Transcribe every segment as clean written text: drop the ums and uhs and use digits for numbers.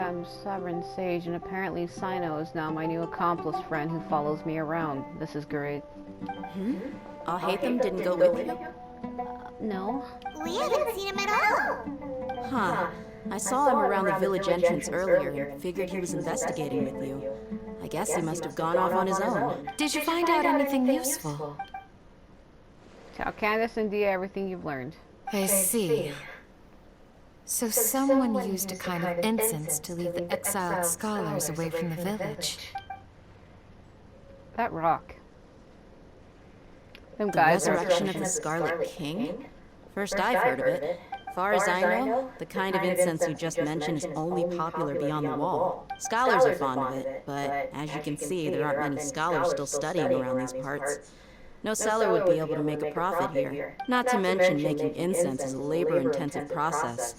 I'm Sovereign Sage, and apparently Sino is now my new accomplice friend who follows me around. This is great. Alhaitham didn't go with you? No? We haven't seen him at all. Huh. I saw him around the village entrance earlier and figured he was investigating with you. I guess he must have gone off on his own. Did you find out anything useful? Tell Candace and Dia everything you've learned. I see. So someone used a kind of incense to lead the exiled scholars away from the village. That rock. Them The guys are... resurrection of the Scarlet King? First I've heard of it. Far as I know, the kind of incense you just mentioned is only popular beyond the wall. Scholars are fond of it, but as you can see, there aren't many scholars still studying around these parts. No seller would be able to make a profit here. Not to mention, making incense is a labor-intensive process.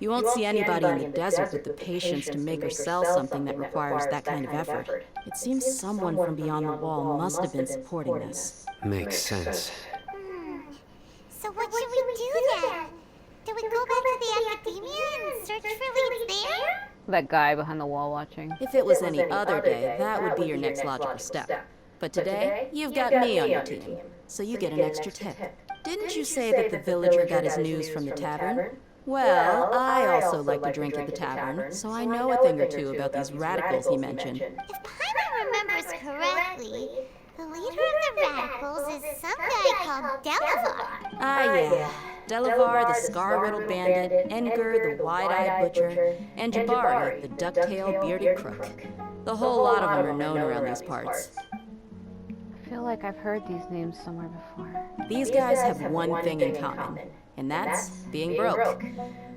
You won't see anybody in the desert with the patience to make or sell something that requires that kind of effort. It seems someone from beyond the wall must have been supporting this. Makes sense. So what should we do then? Do we go back to the academia and search for leads there? That guy behind the wall watching. If it was any other day, that would be your next logical step. But today, you've got me on your team, so you get an extra tip. Didn't you say that the villager got his news from the tavern? Well, I also like to drink at the tavern, so I know a thing or two about these radicals he mentioned. If Paimon remembers correctly, the leader of the radicals is some guy called Delavar. Ah, yeah. Delavar, the scar-riddled bandit, Engur, the wide-eyed butcher, and Jabari, the duck-tailed bearded crook. The whole lot of them are known around these parts. I feel like I've heard these names somewhere before. These guys have one thing in common, and that's being broke.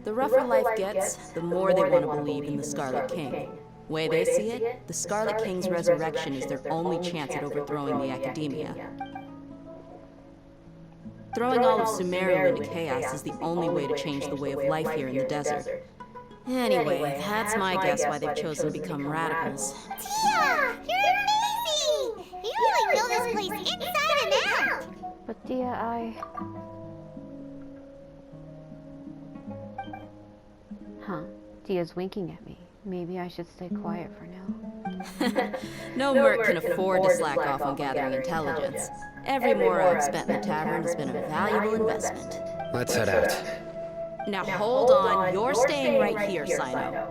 The rougher life gets, the more they want to believe in the Scarlet King. Way they see it, the Scarlet King's resurrection is their only chance at overthrowing the academia. Throwing all of Sumeru into chaos is the only way to change the way of life here in the desert. Anyway, that's my guess why they've chosen to become radicals. Tia, you're amazing! You really know this place inside and out! But Dia, Huh. Dia's winking at me. Maybe I should stay quiet for now. No merc can afford to slack off on gathering intelligence. Every more I've spent in the tavern has been a valuable investment. Let's head out. Now hold on, you're staying right here, Sino.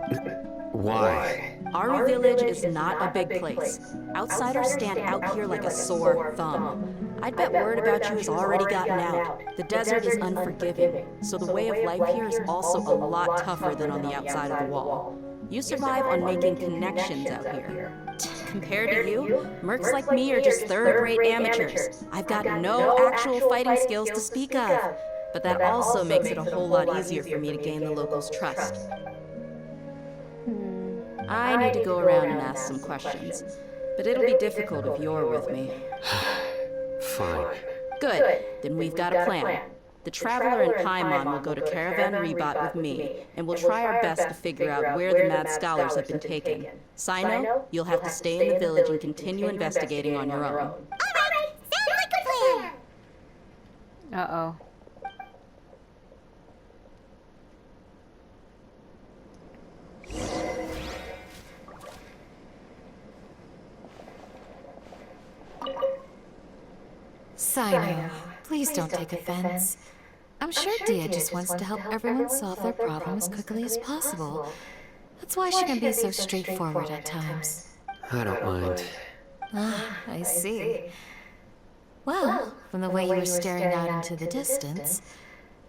Why? Aru Village is not a big place. Outsiders stand out here like a sore thumb. I'd bet word about you has already gotten out. The desert is unforgiving, so the way of life here is also a lot tougher than on the outside of the wall. You survive on making connections out here. Compared to you, mercs like me are just third-rate amateurs. I've got no actual fighting skills to speak of, but that also makes it a whole lot easier for me to gain the locals' trust. I need to go around and ask some questions, but it'll be difficult if you're with me. Fine. Good, then we've got a plan. The Traveler and Paimon will go to Caravan Rebat with me, and we'll try our best to figure out where the mad scholars have been taken. Sino, you'll have to stay in the village and continue investigating on your own. Alright, sounds like a plan! Uh-oh. Sino, please don't take offense. I'm sure Dia just wants to help everyone solve their problem as quickly as possible. That's why she can be so straightforward at times. I don't mind. Ah, I see. Well, from the way you were staring out into the distance,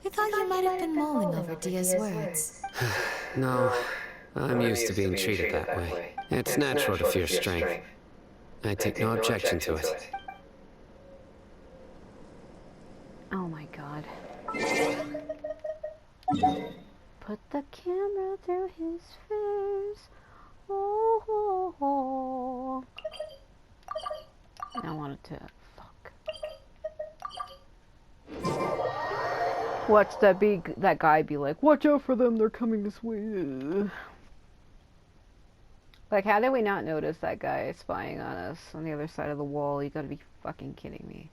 I thought you might have been mulling over Dia's words. No, I'm used to being treated that way. It's natural to fear strength. I take no objection to it. Oh my god. Put the camera through his face. Oh, oh, oh. I wanted to fuck. Watch that guy be like, watch out for them, they're coming this way. Like, how did we not notice that guy spying on us on the other side of the wall? You gotta be fucking kidding me.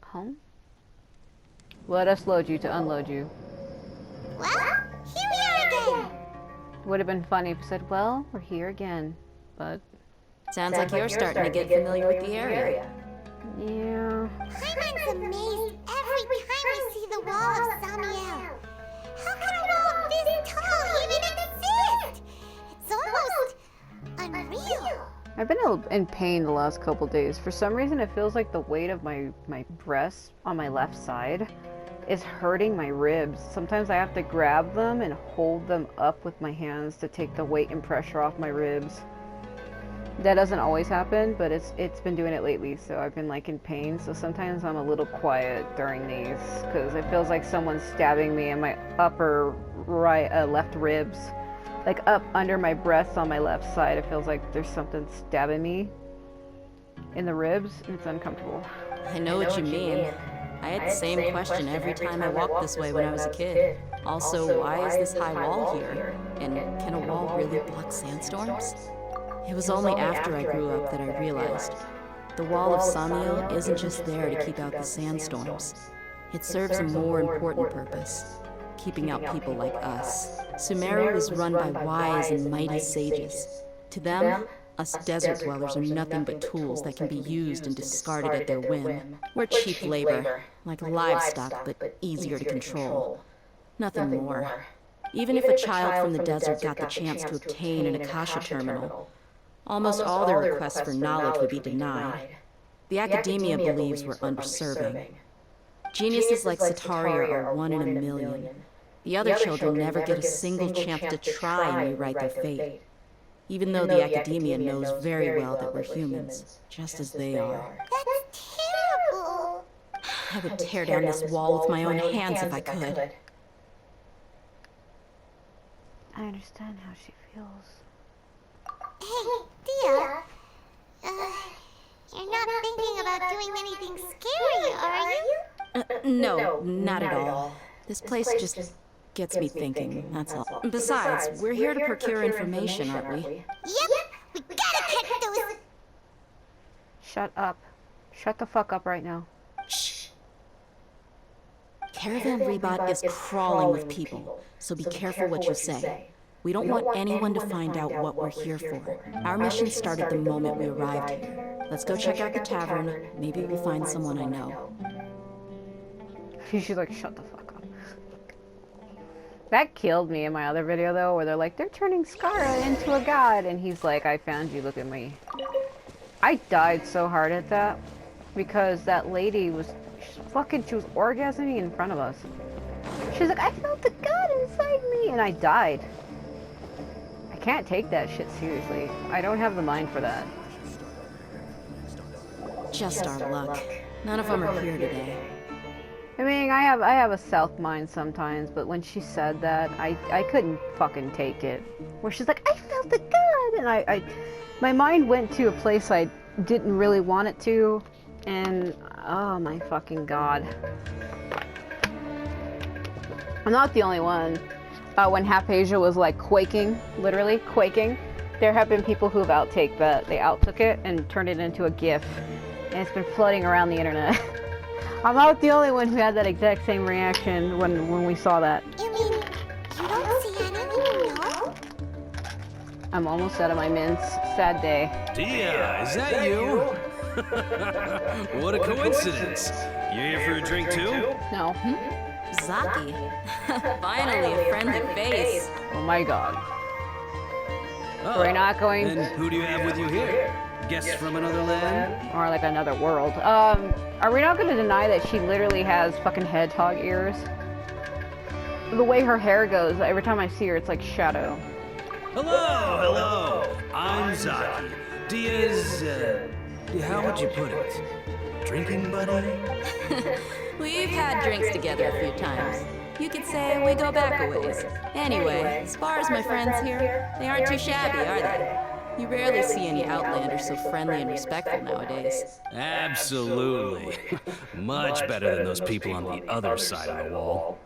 Home? Let us load you to unload you. Well, here we are again! Would have been funny if I said, well, we're here again. But, Sounds like you're starting to get familiar with the area. yeah. Paimon's amazed every time we see the wall of Samiel. How can a wall this tall even exist? It's almost unreal. I've been in pain the last couple days. For some reason, it feels like the weight of my breasts on my left side is hurting my ribs. Sometimes I have to grab them and hold them up with my hands to take the weight and pressure off my ribs. That doesn't always happen, but it's been doing it lately, so I've been like in pain. So sometimes I'm a little quiet during these because it feels like someone's stabbing me in my upper left ribs. Like up under my breasts on my left side, it feels like there's something stabbing me in the ribs, and it's uncomfortable. I know what you mean. I had the same question every time I walked this way when I was a kid. Also, why is this high wall here? And can a wall really block sandstorms? It was only after I grew up that I realized the wall of Samiel isn't just there to keep out the sandstorms. It serves a more important purpose, keeping out people like us. Sumeru is run by wise and mighty sages. To them, us desert dwellers are nothing but tools that can be used and discarded at their whim. We're cheap labor, like livestock, but easier to control. Nothing more. Even if a child from the desert got the chance to obtain an Akasha terminal, almost all their requests for knowledge would be denied. The academia believes we're underserving. Geniuses like Sataria are one in a million. The other children never get a single chance to try and rewrite their fate, even though the academia knows very well that we're humans, just as they are. That's terrible. I would tear down this wall with my own hands if I could. I understand how she feels. Hey, Dia. You're not thinking about doing anything scary, are you? No, not at all. This place just gets me thinking, that's all. Besides, we're here to procure information, aren't we? Yep, we gotta catch those. Shut up. Shut the fuck up right now. Shh. Caravan Rebot is crawling with people, so be careful what you say. We don't want anyone to find out what we're here for. Our mission started the moment we arrived here. Let's go check out the tavern. Maybe we'll find someone I know. She's like, shut the fuck up. That killed me in my other video though, where they're like, they're turning Skara into a god, and he's like, I found you, look at me. I died so hard at that, because that lady was she was orgasming in front of us. She's like, I felt the god inside me, and I died. I can't take that shit seriously. I don't have the mind for that. Just our luck. None of them are here today. I mean, I have a south mind sometimes, but when she said that, I couldn't fucking take it. Where she's like, I felt the god, and my mind went to a place I didn't really want it to, and oh my fucking god. I'm not the only one. When Half-Asia was like quaking, literally quaking, there have been people who have outtaken that. They outtook it and turned it into a GIF, and it's been floating around the internet. I'm not the only one who had that exact same reaction when we saw that. You mean you don't see anyone you know? I'm almost out of my mints. Sad day. Dia, is that you? What a coincidence. You here for a drink too? No. Zaki. Finally, a friendly face. Oh my god. Oh, We're not going and who do you have with you here? Guests from another land? or like another world. Are we not going to deny that she literally has fucking hedgehog ears? The way her hair goes, every time I see her, it's like shadow. Hello. I'm Zaki. Dia's, how would you put it? Drinking buddy? We've had drinks together a few times. You could say we go back a ways. Anyway, as far as my friends here, they aren't too shabby, are they? You rarely see any Outlanders so friendly and respectful nowadays. Absolutely. Much better than those people on the other side of the wall.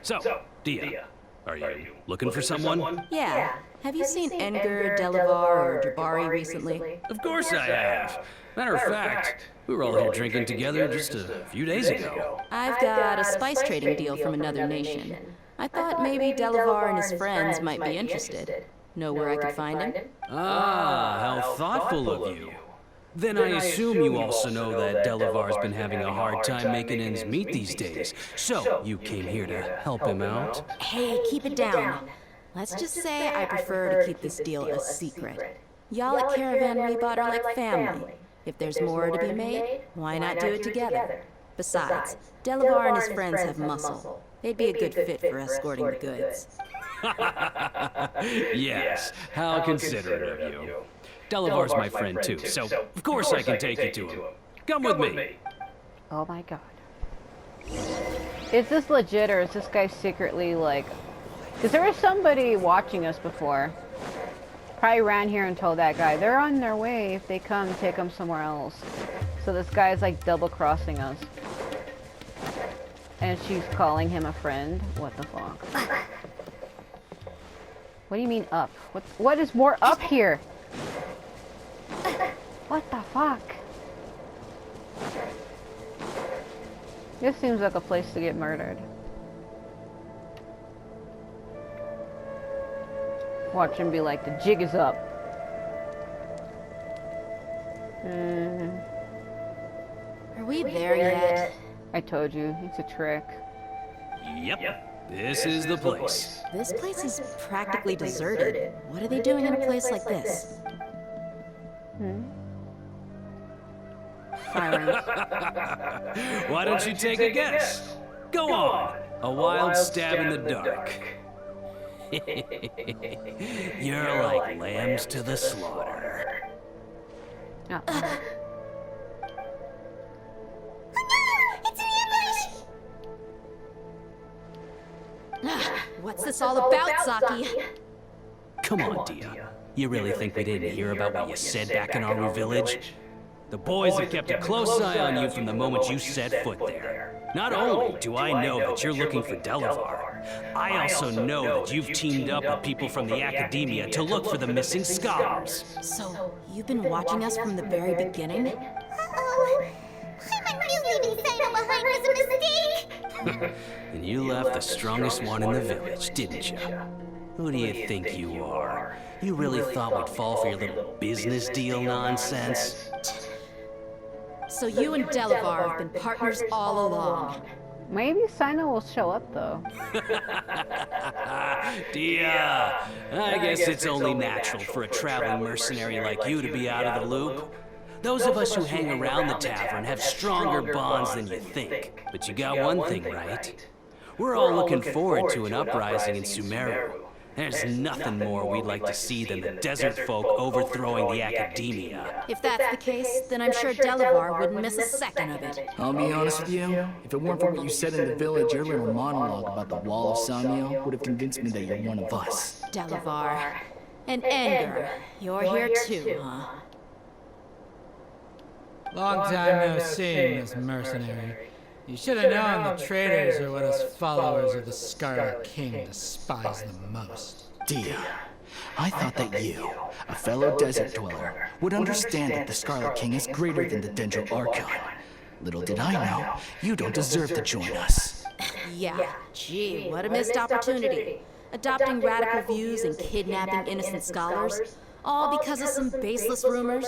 So, Dia, are you looking for someone? Yeah. Have you seen Enger, Delavar, or Jabari recently? Of course I have. Matter of fact, we were all here drinking together just a few days ago. I've got a spice trading deal from another nation. I thought maybe Delavar and his friends might be interested. Know where I could find him? Ah, how thoughtful of you. Then I assume you also know that Delavar's been having a hard time making ends meet these days. So, you came here to help him out? Hey, keep it down. Let's just say I prefer to keep this deal a secret. Y'all at Caravan Rebot are like family. If there's more to be made, why not do it together? Besides, Delavar and his friends have muscle. They'd be a good fit for escorting the goods. Yes, how considerate of you. Delavar's my friend too, so of course I can take you to him. Come with me. Oh my god. Is this legit, or is this guy secretly like... Because there was somebody watching us before. Probably ran here and told that guy, they're on their way. If they come, take them somewhere else. So this guy's like double-crossing us. And she's calling him a friend? What the fuck? What do you mean up? What is more up here? What the fuck? This seems like a place to get murdered. Watch him be like, the jig is up. Are we there yet? I told you, it's a trick. Yep, this is the place. This place is practically deserted. What are they doing in a place like this? Sirens. Why don't you take a guess? Go on, a wild stab in the dark. You're like lambs to the slaughter. Oh. It's an ambush! What's this all about, Saki? Come on, Dia. You really think we didn't hear about what you said back in our village? The boys have kept a close eye on you from the moment you set foot there. Not only do I know that you're looking for Delavar, I also know that you've teamed up with people from the academia to look for the missing scholars. So, you've been watching us from the very beginning? Uh-oh. I might be leaving Sino behind was a mistake. And you left the strongest one in the village, didn't you? Who do you think you are? You really thought we'd fall for your little business deal nonsense? So you and Delavar have been partners all along. Maybe Sino will show up though. Dia, I guess it's only natural for a traveling mercenary like you to be out of the loop. Those of us who hang around the tavern have stronger bonds than you think. But you got one thing right. We're all looking forward to an uprising in Sumeru. There's nothing more we'd like to see than the desert folk overthrowing the academia. If that's the case, then I'm sure Delavar wouldn't miss a second of it. I'll be honest with you, if it weren't for what you said in the village, your little monologue about the Wall of Samiel would have convinced me that you're one of us. Delavar. And Anger, you're here too, huh? Long time no see, Miss Mercenary. You should have known the traitors are what us followers of the Scarlet King despise the most. Dia, I thought that you, a fellow desert dweller, would understand that the Scarlet King is greater than the Dendro Archon. Little did I know, you don't deserve to join us. Yeah, gee, what a missed opportunity. Adopting radical views and kidnapping innocent scholars, all because of some baseless rumors.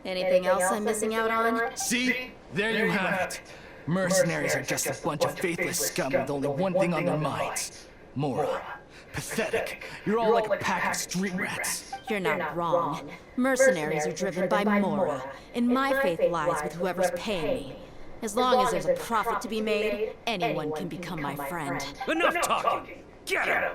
Anything else I'm missing out on? See? There you have it. Mercenaries are just a bunch of faithless scum with only one thing on their minds. Mora. Pathetic. You're all like a pack of street rats. You're not wrong. Mercenaries are driven by Mora, and my faith lies with whoever's paying me. As long as there's a profit to be made, anyone can become my friend. Enough talking! Get him!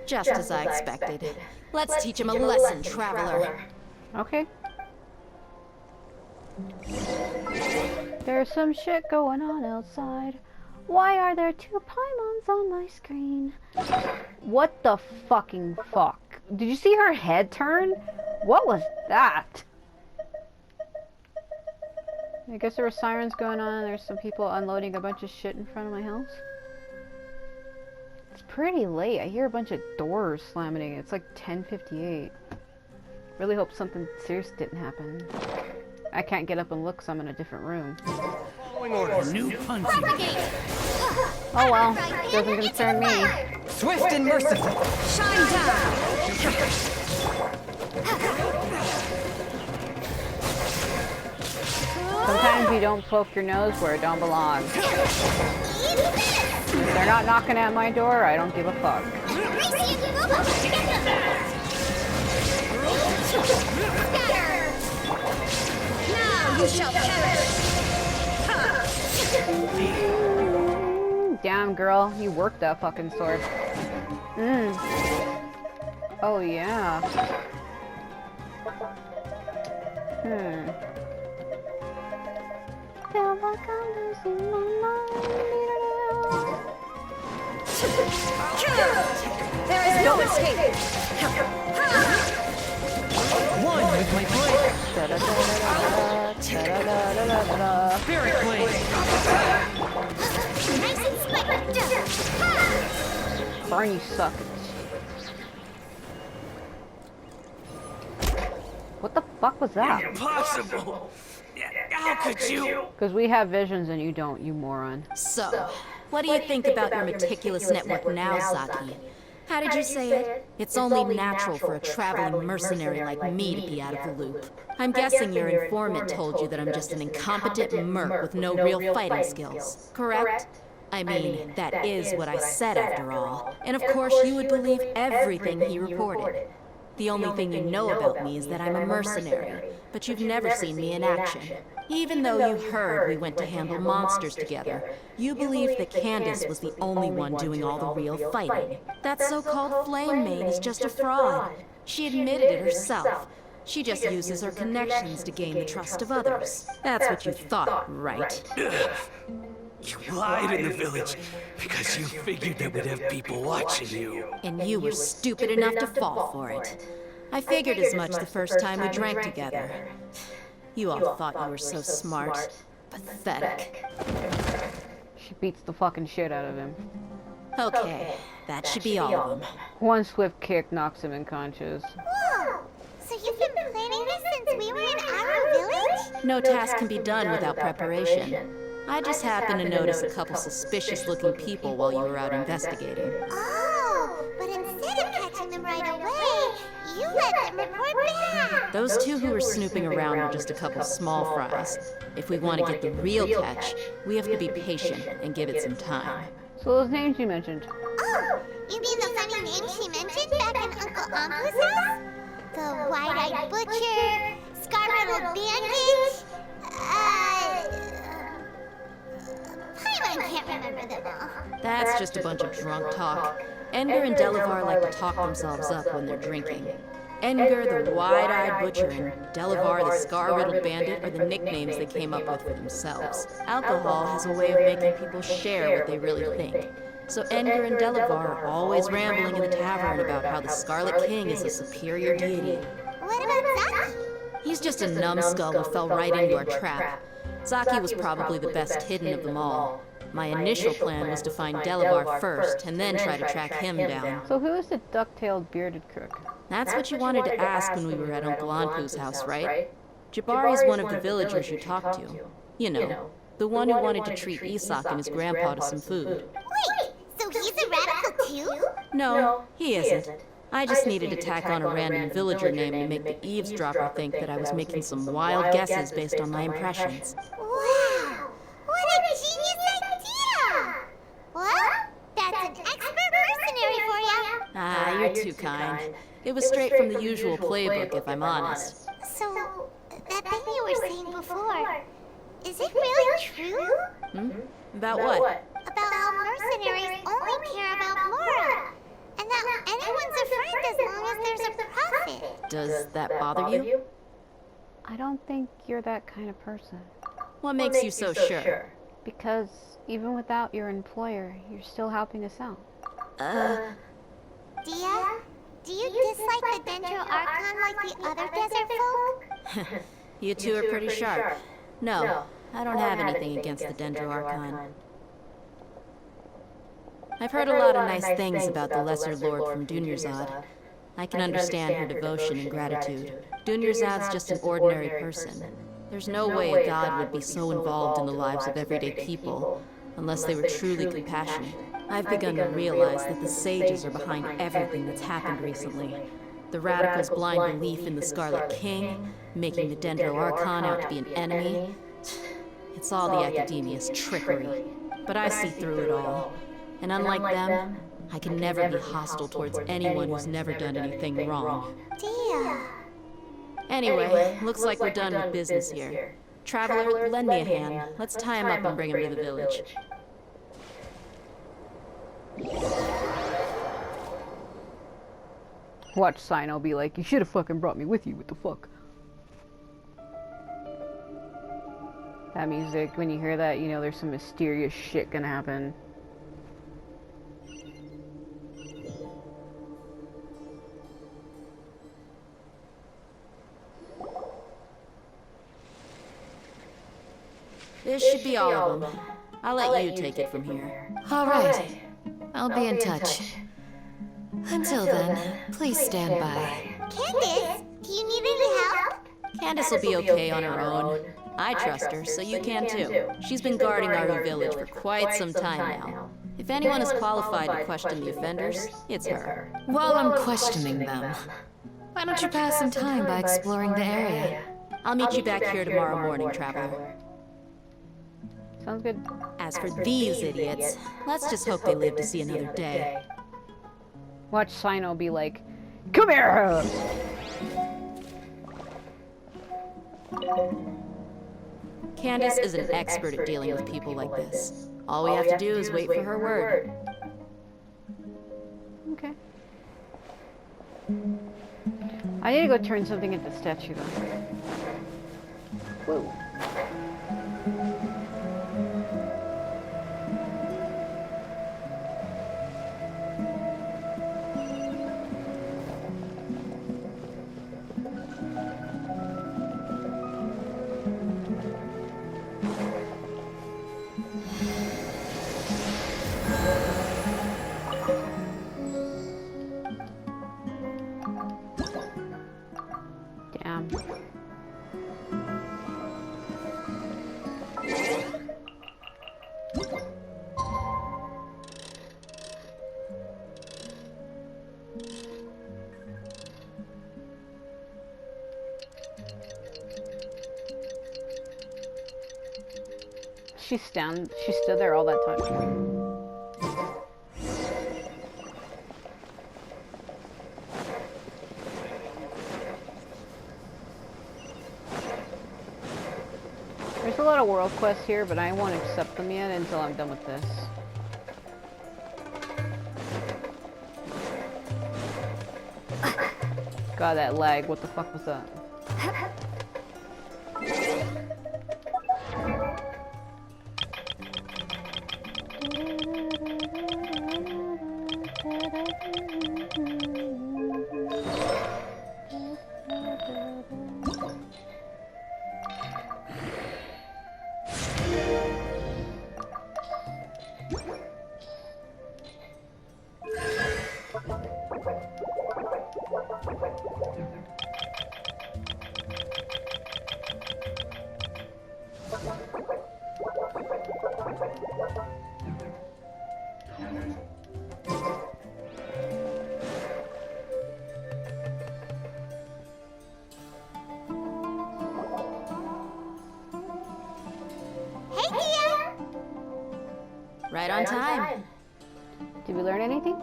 Just as I expected. Let's teach him a lesson, traveler. Okay. There's some shit going on outside. Why are there two pylons on my screen? What the fucking fuck? Did you see her head turn? What was that? I guess there were sirens going on. There's some people unloading a bunch of shit in front of my house. It's pretty late. I hear a bunch of doors slamming. It's like 10:58. Really hope something serious didn't happen. I can't get up and look, so I'm in a different room. New punching. Oh well, doesn't concern me. Swift and merciful. Shine down! Sometimes you don't poke your nose where it don't belong. If they're not knocking at my door, I don't give a fuck. Now you shall perish! Damn, girl, you worked that fucking sword. Oh, yeah. Feel like I'm losing my mind. There is no escape! One with my blade. Spirit blade. Nice and swift. Burn, you suck. What the fuck was that? Impossible! How could you? Because we have visions and you don't, you moron. So, what do you think about your meticulous network now, Saki? How did you say it? It's only natural for a traveling mercenary like me to be out of the loop. I'm guessing your informant told you that I'm just an incompetent merc with no real fighting skills, correct? I mean, that is what I said after all. And of course you would believe everything he reported. The only thing you know about me is that I'm a mercenary, but you've never seen me in action. Even though you heard we went to handle monsters together, you believed that Candace was the only one doing all the real fighting. That so-called flame maid is just a fraud. She admitted it herself. She just uses her connections to gain the trust of others. That's what you thought, right? You lied in the village because you figured that we'd have people watching you. And you were stupid enough to fall for it. I figured as much the first time we drank together. You all thought you were so smart. Pathetic. She beats the fucking shit out of him. Okay, that should be all of them. One swift kick knocks him unconscious. Whoa! So you've been planning this since we were in our village? No task can be done without preparation. I just happened to notice a couple suspicious-looking people while you were out investigating. Oh, but instead of catching them right away, you let them report back. Those two who were snooping around were just a couple small fries. If we want to get the real catch, we have to be patient and give it some time. So those names you mentioned. Oh, you mean the funny name she mentioned back in Uncle Ampu's house? The wide-eyed butcher, scar-riddled bandage, Paimon can't remember them all. That's just a bunch of drunk talk. Edgar and Delavar like to talk themselves up when they're drinking. Edgar, the wide-eyed butcher, and Delavar, the scar-riddled bandit, are the nicknames they came up with for themselves. Alcohol has a way of making people share what they really think. So Edgar and Delavar are always rambling in the tavern about how the Scarlet King is a superior deity. What about Zaki? He's just a numbskull who fell right into our trap. Zaki was probably the best hidden of them all. My initial plan was to find Delavar first, and then try to track him down. So who is the duck-tailed bearded crook? That's what you wanted to ask when we were at Uncle Anpu's house, right? Jabari's one of the villagers you talked to. You know, the one who wanted to treat Isak and his grandpa to some food. Wait, so he's a radical too? No, he isn't. I just needed to tack on a random villager name to make the eavesdropper think that I was making some wild guesses based on my impressions. Wow, what a genius idea! Well, that's an expert mercenary for you. Ah, you're too kind. It was straight from the usual playbook, if I'm honest. So, that thing you were saying before, is it really true? About what? About how mercenaries only care about Mora, and that anyone's a friend as long as there's a profit. Does that bother you? I don't think you're that kind of person. What makes you so sure? Because even without your employer, you're still helping us out. Dia, do you dislike the Dendro Archon like the other desert folk? You two are pretty sharp. No, I don't have anything against the Dendro Archon. I've heard a lot of nice things about the Lesser Lord from Dunyarzad. I can understand her devotion and gratitude. Dunyarzad's just an ordinary person. There's no way a god would be so involved in the lives of everyday people, unless they were truly compassionate. I've begun to realize that the sages are behind everything that's happened recently. The radicals' blind belief in the Scarlet King, making the Dendro Archon out to be an enemy. It's all the Academia's trickery. But I see through it all. And unlike them, I can never be hostile towards anyone who's never done anything wrong. Dear. Anyway, looks like we're done with business here. Traveler, lend me a hand. Let's tie him up and bring him to the village. Watch Sino be like, you should have fucking brought me with you, what the fuck? That music, when you hear that, you know there's some mysterious shit gonna happen. This should be all of them. I'll let you take it from here. All right. I'll be in touch. Until then, please stand by. Candace, do you need any help? Candace will be okay on her own. I trust her, so you can too. She's been guarding our village for quite some time now. If anyone is qualified to question the offenders, it's her. While I'm questioning them, why don't you pass some time by exploring the area? I'll meet you back here tomorrow morning, Traveler. Sounds good. As for these idiots, let's just hope they live to see another day. Watch Sino be like, come here! Candace is an expert at dealing with people like this. All we have to do is wait for her word. Okay. I need to go turn something into the statue though. Whoa. Damn. She stood there all that time. There's a lot of world quests here, but I won't accept them yet until I'm done with this. God, that lag. What the fuck was that? Right on time. Did we learn anything?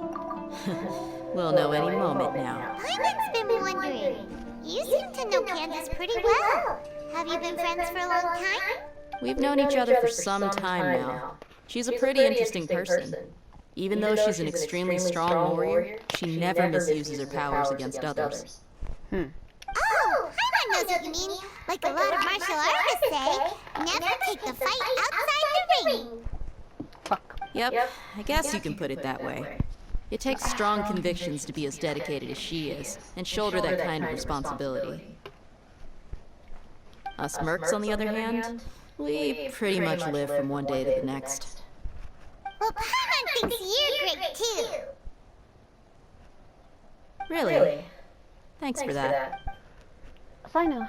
We'll know any moment now. I've been wondering. You seem to know Candace pretty well. Have you been friends for a long time? We've known each other for some time now. She's a pretty interesting person. Even though she's an extremely strong warrior, she never misuses her powers against others. Oh, Paimon knows what you mean. Like a lot of martial artists say, never take the fight outside the ring. Fuck. Yep, I guess you can put it that way. It takes strong convictions to be as dedicated as she is, and shoulder that kind of responsibility. Us mercs, on the other hand, we pretty much live from one day to the next. Well, Paimon thinks you're great too. Really? Thanks for that. Sino.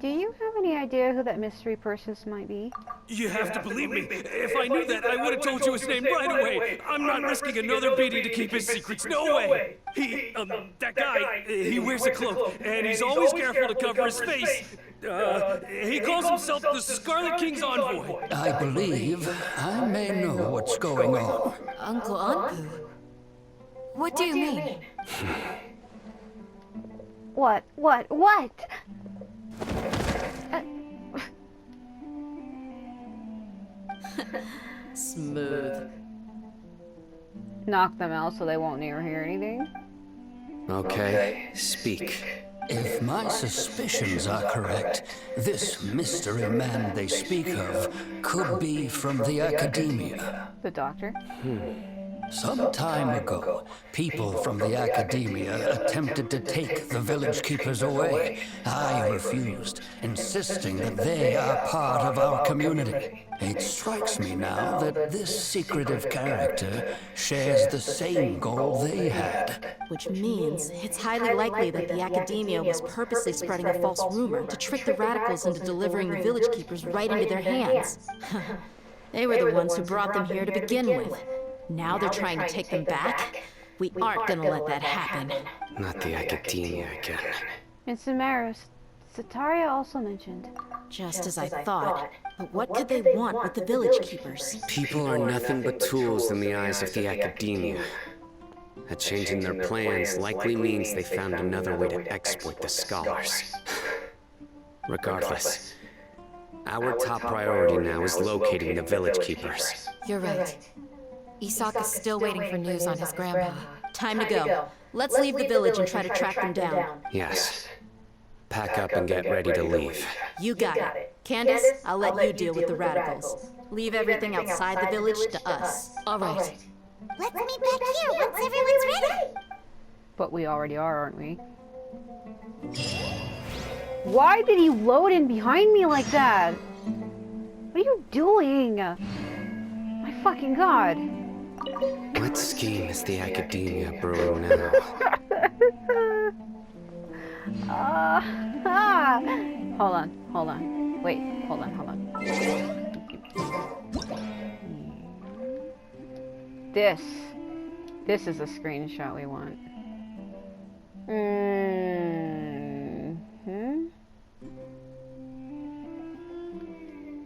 Do you have any idea who that mystery person might be? You have to believe me. If I knew that, I would have told you his name right away. I'm not risking another beating to keep his secrets. No way. That guy, he wears a cloak, and he's always careful to cover his face. He calls himself the Scarlet King's envoy. I believe I may know what's going on. Uncle Anpu? What do you mean? What? Smooth. Knock them out so they won't near hear anything? Okay, speak. If my suspicions are correct, this mystery man they speak of could be from the academia. The doctor? Some time ago, people from the academia attempted to take the village keepers away. I refused, insisting that they are part of our community. It strikes me now that this secretive character shares the same goal they had. Which means it's highly likely that the academia was purposely spreading a false rumor to trick the radicals into delivering the village keepers right into their hands. They were the ones who brought them here to begin with. Now they're trying to take them back? We aren't gonna let that happen. Not the academia again. In Samaras, Sataria also mentioned. Just as I thought. But what could they want with the village keepers? People are nothing but tools in the eyes of the academia. A change in their plans likely means they found another way to exploit the scholars. Regardless, our top priority now is locating the village keepers. You're right. Isak is still waiting for news on his grandpa. Time to go. Let's leave the village and try to track them down. Yes. Pack up and get ready to leave. You got it. Candace, I'll let you deal with the radicals. Leave everything outside the village to us. All right. Let's meet back here once everyone's ready. But we already are, aren't we? Why did he load in behind me like that? What are you doing? My fucking god. What scheme is the academia brewing now? Hold on. Wait, hold on. This is a screenshot we want.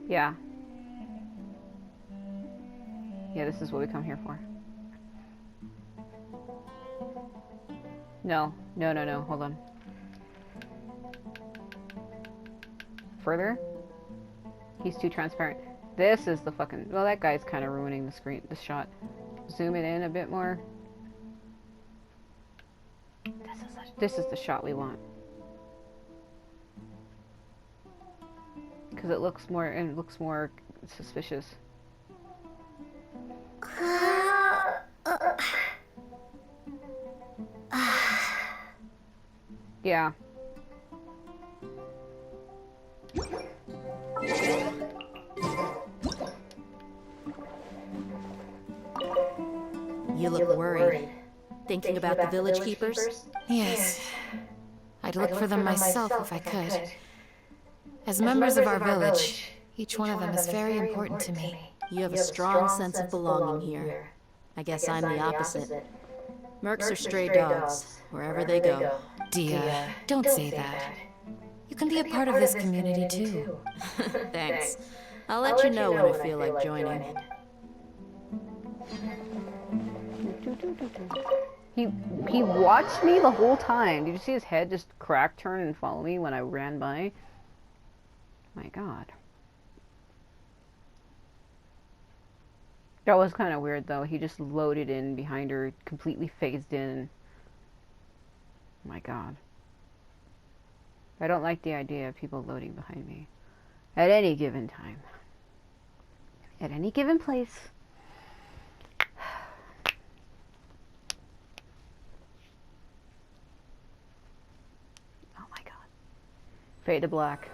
Yeah. Yeah, this is what we come here for. No, hold on. Further? He's too transparent. This is the fucking... Well, that guy's kind of ruining the shot. Zoom it in a bit more. This is the shot we want. Because it looks more suspicious. Yeah. You look worried. Thinking about the village keepers? Yes. I'd look for them myself if I could. As members of our village, each one of them is very important to me. You have a strong sense of belonging here. I guess I'm the opposite. Mercs are stray dogs, wherever they go. Dia, don't say that. You can be a part of this community too. Thanks. I'll let you know when I feel like joining. He watched me the whole time. Did you see his head just crack, turn, and follow me when I ran by? My god. That was kind of weird though. He just loaded in behind her, completely phased in. My god. I don't like the idea of people loading behind me. At any given time. At any given place. Oh my god. Fade to black.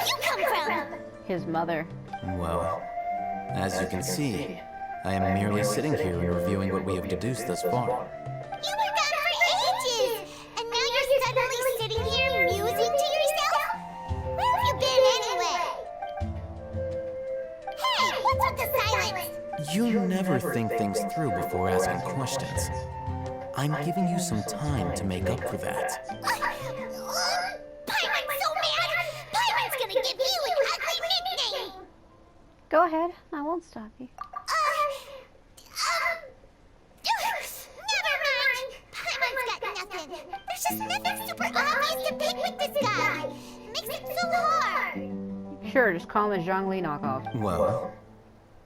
you come from? His mother. Well, as you can see, I am merely sitting here and reviewing what we have deduced thus far. You were gone for ages, and now you're suddenly sitting here musing to yourself? Where have you been anyway? Hey, what's with the silence? You never think things through before asking questions. I'm giving you some time to make up for that. Paimon's so mad! Paimon's gonna give you an ugly nickname! Go ahead. I won't stop you. Never mind! Paimon's got nothing. There's just nothing super obvious to pick with this guy. It makes it so hard. Sure, just call him a Zhongli knockoff. Well,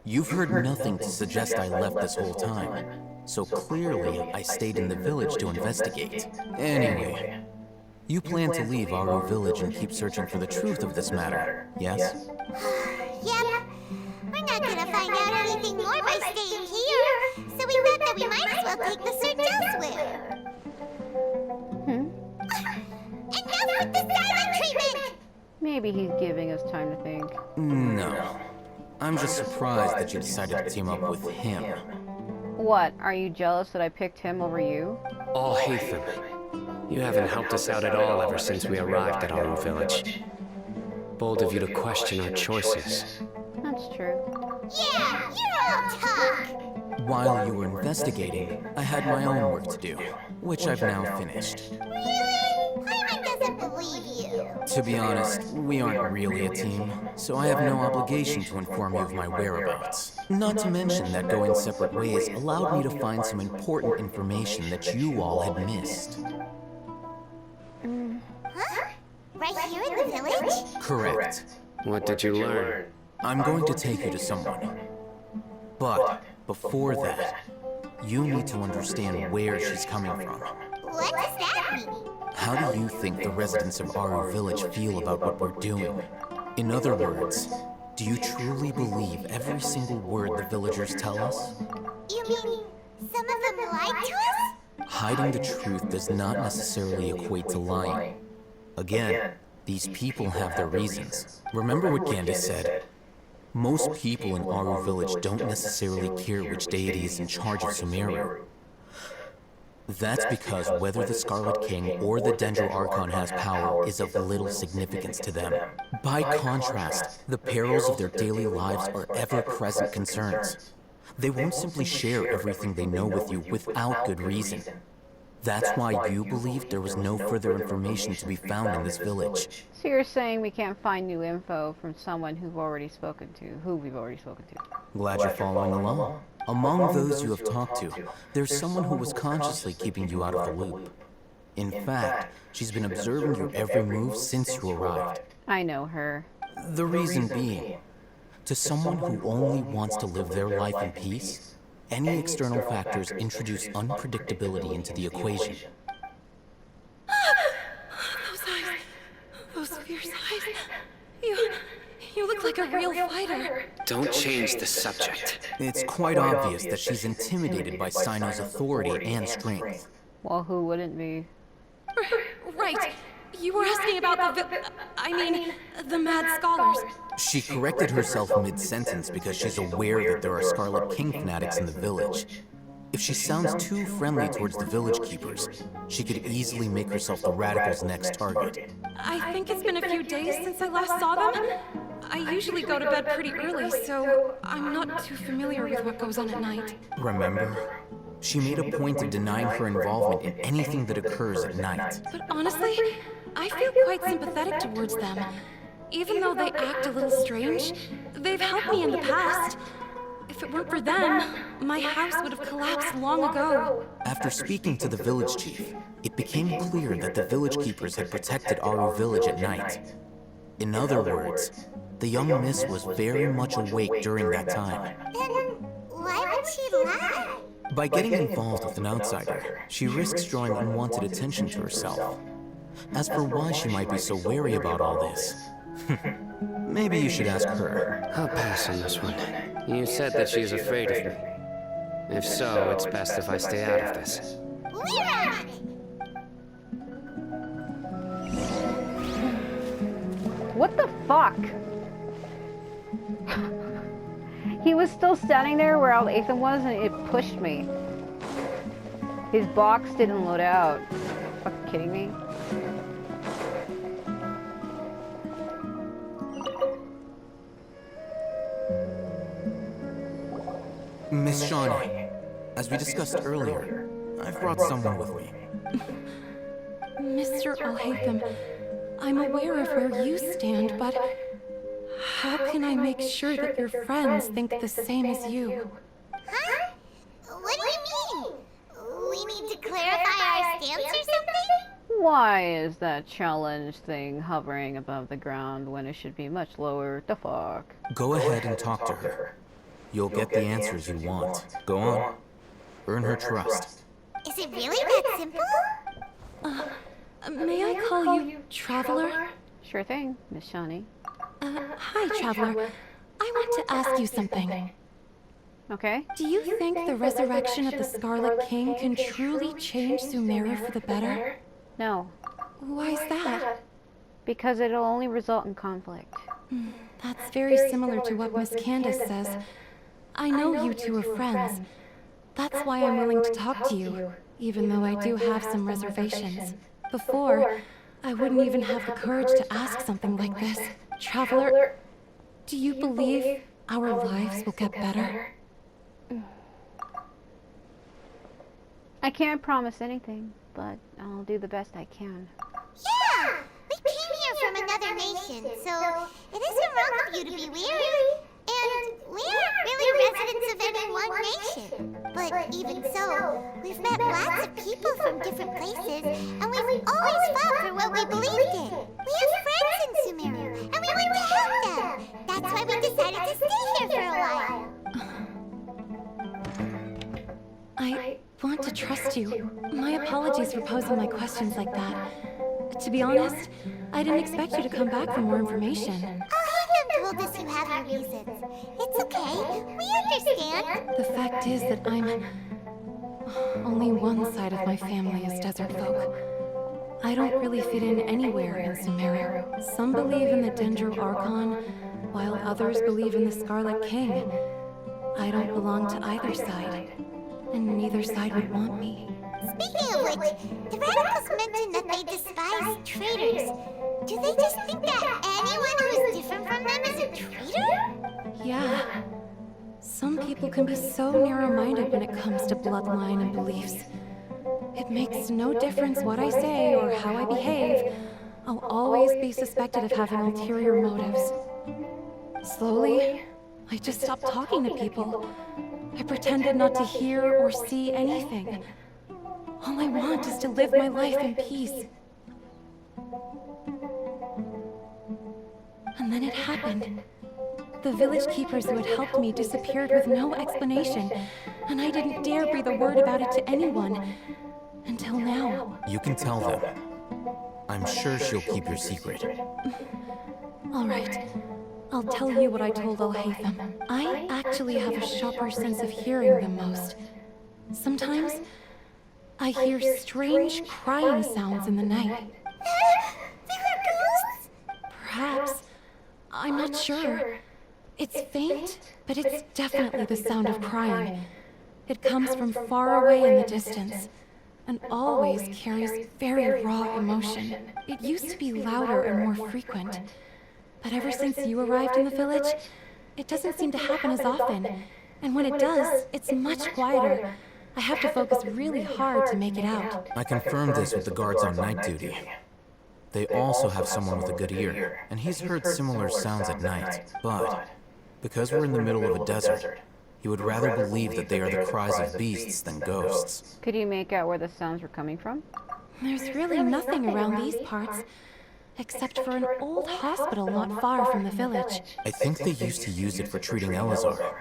you've heard nothing to suggest I left this whole time, so clearly I stayed in the village to investigate. Anyway, you plan to leave Aru village and keep searching for the truth of this matter, yes? Yep. We're not gonna find out anything more by staying here, so we thought that we might as well take the search elsewhere. Enough with the silent treatment! Maybe he's giving us time to think. No. I'm just surprised that you decided to team up with him. What? Are you jealous that I picked him over you? Alhaitham, you haven't helped us out at all ever since we arrived at Aru village. Bold of you to question our choices. That's true. Yeah, you're all talk! While you were investigating, I had my own work to do, which I've now finished. Really? Paimon doesn't believe you. To be honest, we aren't really a team, so I have no obligation to inform you of my whereabouts. Not to mention that going separate ways allowed me to find some important information that you all had missed. Huh? Right here in the village? Correct. What did you learn? I'm going to take you to someone. But before that, you need to understand where she's coming from. What does that mean? How do you think the residents of Aru village feel about what we're doing? In other words, do you truly believe every single word the villagers tell us? You mean some of them lied to us? Hiding the truth does not necessarily equate to lying. Again, these people have their reasons. Remember what Candace said. Most people in Aru village don't necessarily care which deity is in charge of Sumeru. That's because whether the Scarlet King or the Dendro Archon has power is of little significance to them. By contrast, the perils of their daily lives are ever-present concerns. They won't simply share everything they know with you without good reason. That's why you believed there was no further information to be found in this village. So you're saying we can't find new info from someone who we've already spoken to? Glad you're following along. Among those you have talked to, there's someone who was consciously keeping you out of the loop. In fact, she's been observing your every move since you arrived. I know her. The reason being, to someone who only wants to live their life in peace, any external factors introduce unpredictability into the equation. Those eyes. Those fierce eyes. You look like a real fighter. Don't change the subject. It's quite obvious that she's intimidated by Sino's authority and strength. Well, who wouldn't be? Right. You were asking about the mad scholars. She corrected herself mid-sentence because she's aware that there are Scarlet King fanatics in the village. If she sounds too friendly towards the village keepers, she could easily make herself the radicals' next target. I think it's been a few days since I last saw them. I usually go to bed pretty early, so I'm not too familiar with what goes on at night. Remember? She made a point of denying her involvement in anything that occurs at night. But honestly, I feel quite sympathetic towards them. Even though they act a little strange, they've helped me in the past. If it weren't for them, my house would have collapsed long ago. After speaking to the village chief, it became clear that the village keepers had protected Aru village at night. In other words, the young miss was very much awake during that time. Then why would she lie? By getting involved with an outsider, she risks drawing unwanted attention to herself. As for why she might be so wary about all this, maybe you should ask her. I'll pass on this one. You said that she's afraid of me. If so, it's best if I stay out of this. We're on it! What the fuck? He was still standing there where Alhaitham was and it pushed me. His box didn't load out. Fucking kidding me? Miss Shawnee, as we discussed earlier, I've brought someone with me. Mr. Alhaitham, I'm aware of where you stand, but how can I make sure that your friends think the same as you? Huh? What do you mean? We need to clarify our stance or something? Why is that challenge thing hovering above the ground when it should be much lower? The fuck? Go ahead and talk to her. You'll get the answers you want. Go on. Earn her trust. Is it really that simple? May I call you Traveler? Sure thing, Miss Shawnee. Hi, Traveler. I want to ask you something. Okay. Do you think the resurrection of the Scarlet King can truly change Sumeru for the better? No. Why is that? Because it'll only result in conflict. That's very similar to what Miss Candace says. I know you two are friends. That's why I'm willing to talk to you, even though I do have some reservations. Before, I wouldn't even have the courage to ask something like this. Traveler, do you believe our lives will get better? I can't promise anything, but I'll do the best I can. Yeah! We came here from another nation, so it isn't wrong of you to be weary. And we aren't really residents of any one nation. But even so, we've met lots of people from different places, and we've always fought for what we believed in. We have friends in Sumeru, and we want to help them. That's why we decided to stay here for a while. I want to trust you. My apologies for posing my questions like that. To be honest, I didn't expect you to come back for more information. Alhaitham told us you have your reasons. It's okay. We understand. The fact is that only one side of my family is desert folk. I don't really fit in anywhere in Sumeru. Some believe in the Dendro Archon, while others believe in the Scarlet King. I don't belong to either side, and neither side would want me. Speaking of which, the radicals mentioned that they despise traitors. Do they just think that anyone who is different from them is a traitor? Yeah. Some people can be so narrow-minded when it comes to bloodline and beliefs. It makes no difference what I say or how I behave. I'll always be suspected of having ulterior motives. Slowly, I just stopped talking to people. I pretended not to hear or see anything. All I want is to live my life in peace. And then it happened. The village keepers who had helped me disappeared with no explanation, and I didn't dare breathe a word about it to anyone. Until now. You can tell them. I'm sure she'll keep your secret. All right. I'll tell you what I told Alhaitham. I actually have a sharper sense of hearing than most. Sometimes, I hear strange crying sounds in the night. They were ghosts? Perhaps. I'm not sure. It's faint, but it's definitely the sound of crying. It comes from far away in the distance, and always carries very raw emotion. It used to be louder and more frequent, but ever since you arrived in the village, it doesn't seem to happen as often, and when it does, it's much quieter. I have to focus really hard to make it out. I confirmed this with the guards on night duty. They also have someone with a good ear, and he's heard similar sounds at night. But because we're in the middle of a desert, he would rather believe that they are the cries of beasts than ghosts. Could you make out where the sounds were coming from? There's really nothing around these parts, except for an old hospital not far from the village. I think they used to use it for treating Elazar,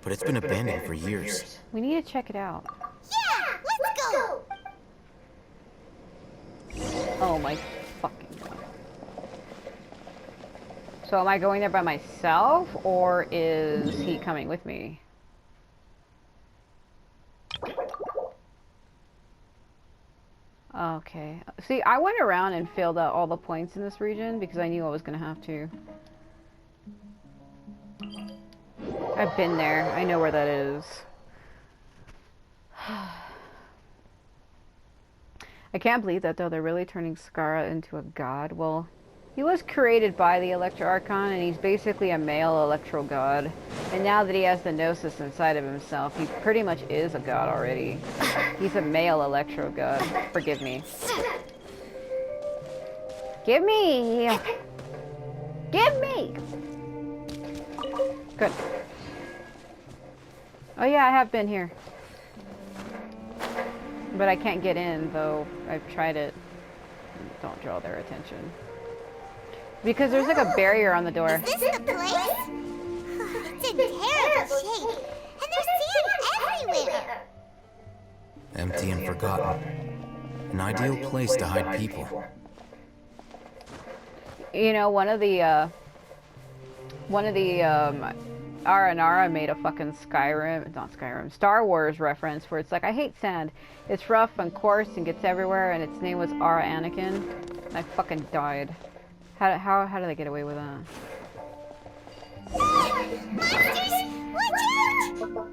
but it's been abandoned for years. We need to check it out. Yeah, let's go! Oh my fucking god. So am I going there by myself, or is he coming with me? Okay. See, I went around and filled out all the points in this region because I knew I was gonna have to. I've been there. I know where that is. I can't believe that, though. They're really turning Skara into a god. Well, he was created by the Electro Archon, and he's basically a male Electro god. And now that he has the Gnosis inside of himself, he pretty much is a god already. He's a male Electro god. Forgive me. Give me! Give me! Good. Oh yeah, I have been here. But I can't get in, though I've tried it. Don't draw their attention. Because there's like a barrier on the door. Is this the place? It's in terrible shape. And there's sand everywhere. Empty and forgotten. An ideal place to hide people. You know, one of the Aranara made a fucking Star Wars reference where it's like, I hate sand. It's rough and coarse and gets everywhere, and its name was Ara Anakin. And I fucking died. How did I get away with that? Monsters! Watch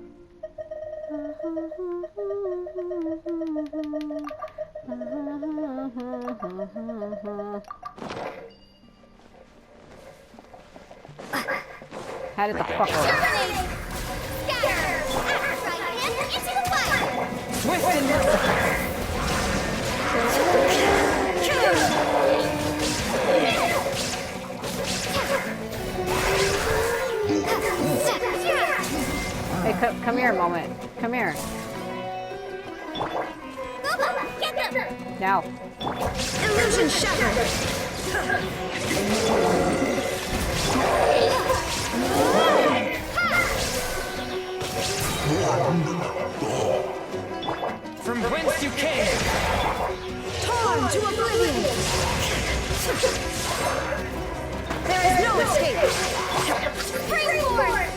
How did the fuck over? Swift and merciful. Hey, come here a moment. Come here. Get them! Now. Illusion shattered! From whence you came. Torn to oblivion! There is no escape! Springboard!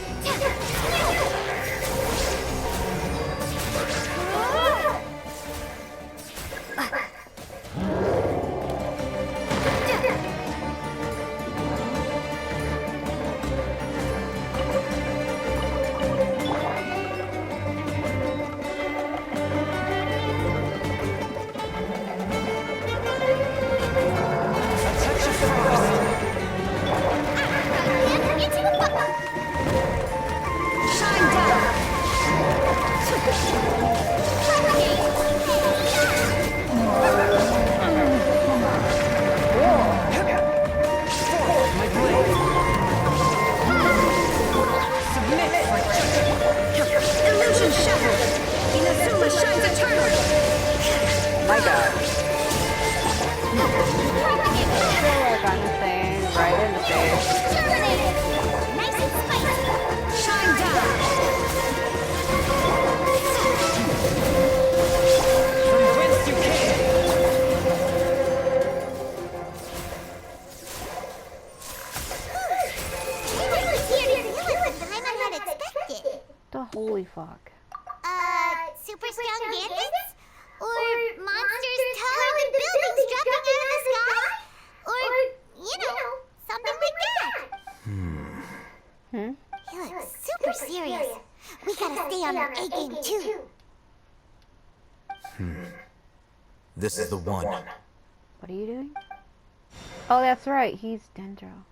Holy fuck. Super strong bandits? Or monsters towering buildings dropping out of the sky? Or, you know, something like that. He looks super serious. We gotta stay on our A game too. This is the one. What are you doing? Oh, that's right. He's Dendro.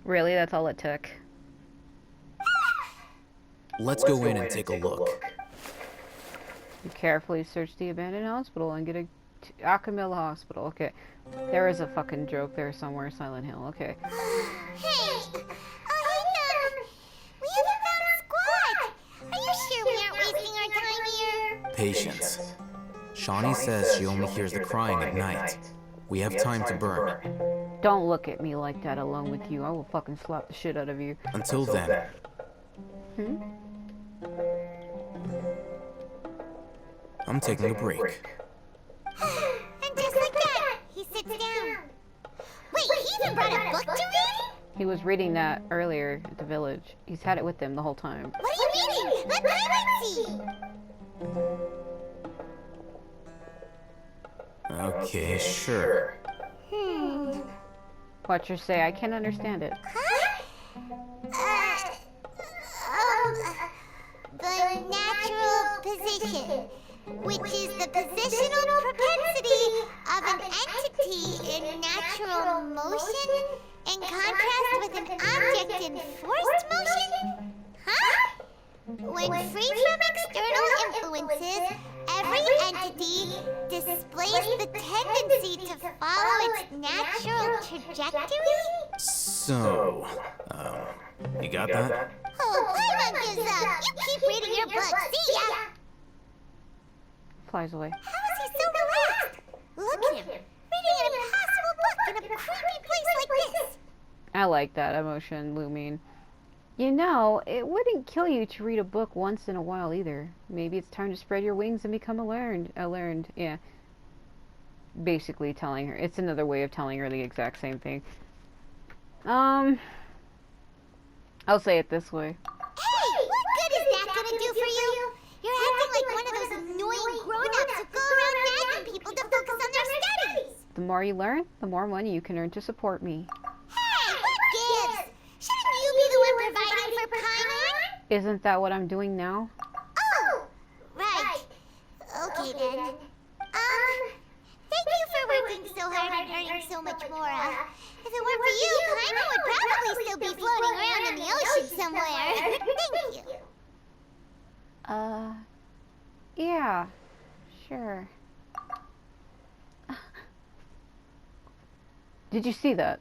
Really? That's all it took? Let's go in and take a look. You carefully search the abandoned hospital and get a Akamil Hospital. Okay. There is a fucking joke there somewhere, Silent Hill. Okay. Hey! Alhaitham! We haven't found a squad! Are you sure we aren't wasting our time here? Patience. Shawnee says she only hears the crying at night. We have time to burn. Don't look at me like that alone with you. I will fucking slap the shit out of you. Until then. I'm taking a break. And just like that, he sits down. Wait, he even brought a book to read? He was reading that earlier at the village. He's had it with him the whole time. What are you reading? Let Paimon see! Okay, sure. Watch her say, I can't understand it. The natural position, which is the positional propensity of an entity in natural motion in contrast with an object in forced motion? Huh? When free from external influences, every entity displays the tendency to follow its natural trajectory? So, you got that? Oh, Paimon gives up. You keep reading your book. See ya! Flies away. How is he so relaxed? Look at him, reading an impossible book in a creepy place like this. I like that emotion, Lumine. You know, it wouldn't kill you to read a book once in a while either. Maybe it's time to spread your wings and become a learned, yeah. Basically telling her, it's another way of telling her the exact same thing. I'll say it this way. Hey, what good is that gonna do for you? You're acting like one of those annoying grown-ups who go around nagging people to focus on their studies. The more you learn, the more money you can earn to support me. Hey, what gives? Shouldn't you be the one providing for Paimon? Isn't that what I'm doing now? Oh, right. Okay then. Thank you for working so hard and earning so much more. If it weren't for you, Paimon would probably still be floating around in the ocean somewhere. Thank you. Yeah, sure. Did you see that?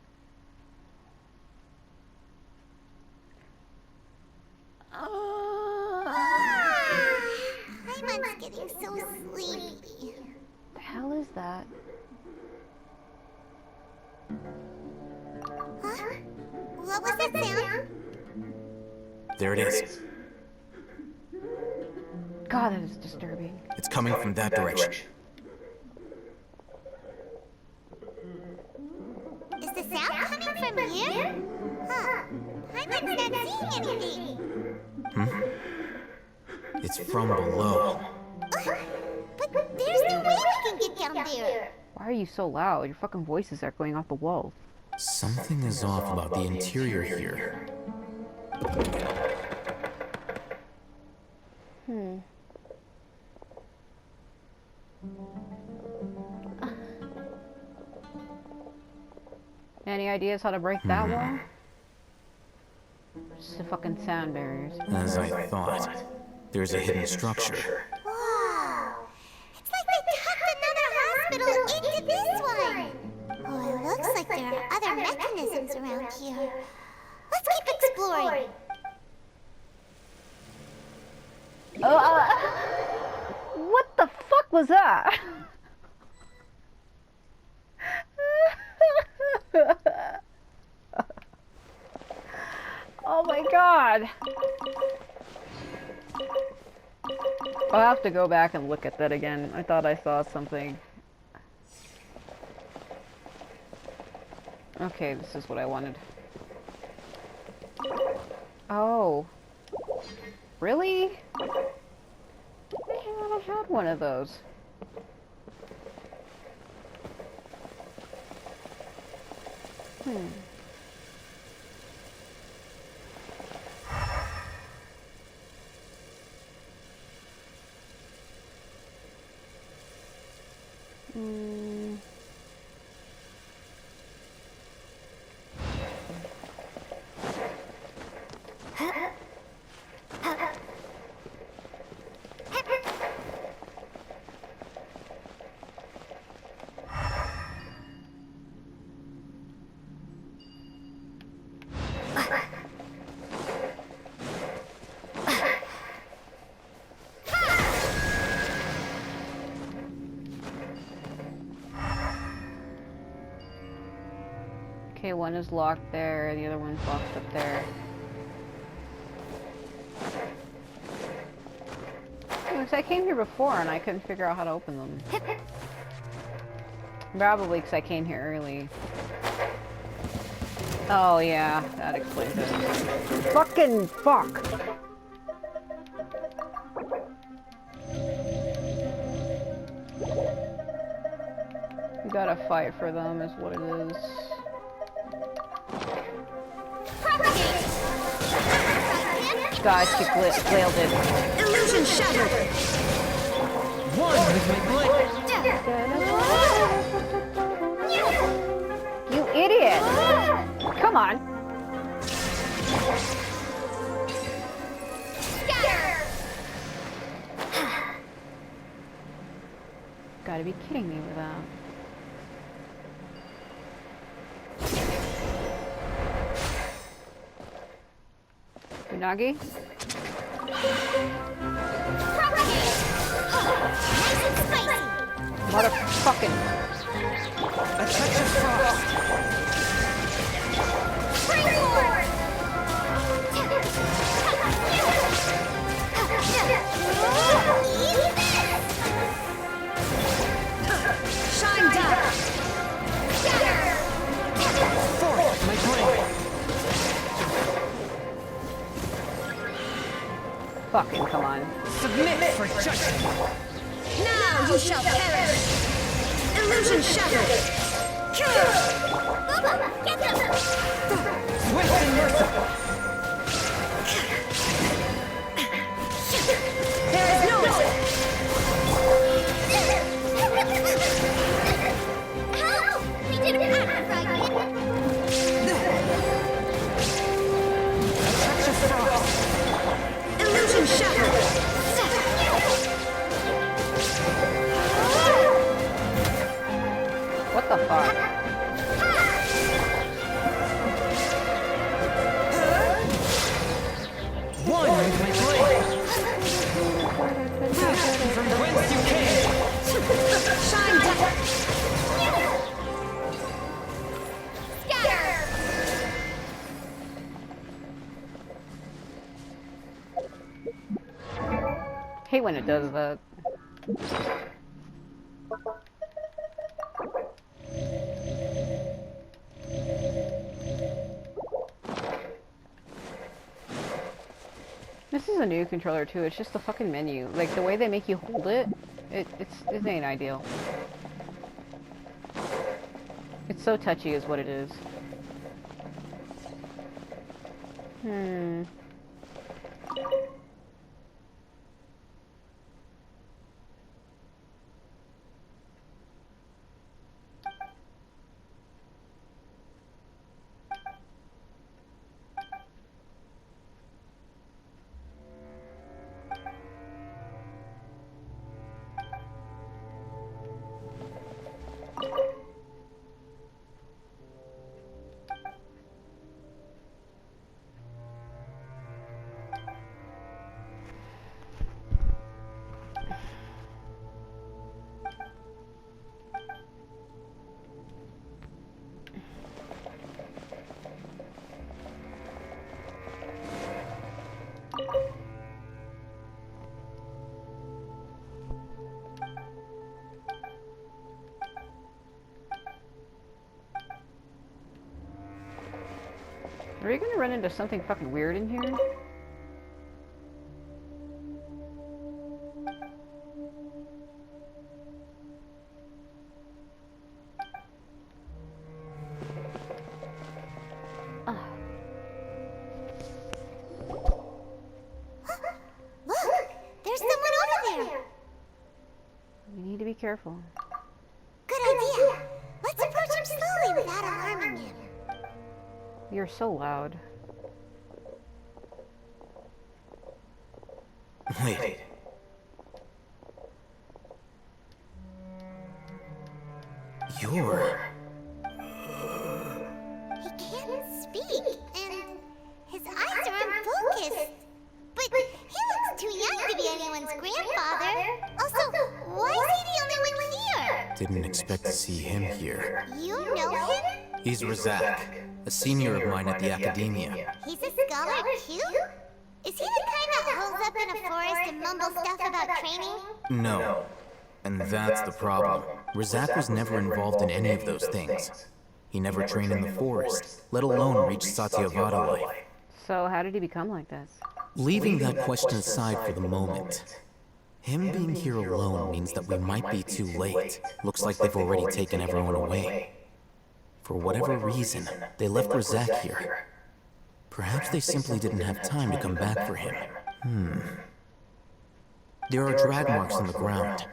Paimon's getting so sleepy. The hell is that? Huh? What was that sound? There it is. God, that is disturbing. It's coming from that direction. Is the sound coming from here? Huh. Paimon's not seeing anything. It's from below. But there's no way we can get down there. Why are you so loud? Your fucking voice is echoing off the wall. Something is off about the interior here. Any ideas how to break that wall? Just the fucking sound barriers. As I thought, there's a hidden structure. Wow. It's like they tucked another hospital into this one. Oh, it looks like there are other mechanisms around here. Let's keep exploring. What the fuck was that? Oh my god. I'll have to go back and look at that again. I thought I saw something. Okay, this is what I wanted. Oh. Really? I thought I had one of those. Okay, one is locked there, the other one's locked up there. Because I came here before and I couldn't figure out how to open them. Probably because I came here early. Oh yeah, that explains it. Fucking fuck! gotta fight for them, is what it is. God, she flailed it. Illusion shattered. One with my blade. You idiot! Come on. Gotta be kidding me with that. Unagi? Motherfucking. A touch of frost. Shine down. Forth my blade. Fucking come on. Submit for judgment. Now you shall perish. Illusion shattered. Bubba, get them. Swift and merciful. There is no escape. How? We didn't have to fragment. A touch of frost. Illusion shattered. What the fuck? One with my blade. From whence you came. Shine down. Scatter. Hate when it does that. This is a new controller too, it's just the fucking menu. Like, the way they make you hold it, it ain't ideal. It's so touchy is what it is. Are we gonna run into something fucking weird in here? Look, there's someone over there. We need to be careful. Good idea. Let's approach him slowly without alarming him. You're so loud. Wait. You're... He can't speak, and his eyes are unfocused. But he looks too young to be anyone's grandfather. Also, why is he the only one here? Didn't expect to see him here. You know him? He's Razak, a senior of mine at the Academia. He's a scholar too? Is he the kind that holds up in a forest and mumbles stuff about training? No. And that's the problem. Razak was never involved in any of those things. He never trained in the forest, let alone reach Satyavada life. So how did he become like this? Leaving that question aside for the moment, Him being here alone means that we might be too late. Looks like they've already taken everyone away. For whatever reason, they left Razak here. Perhaps they simply didn't have time to come back for him. There are drag marks on the ground.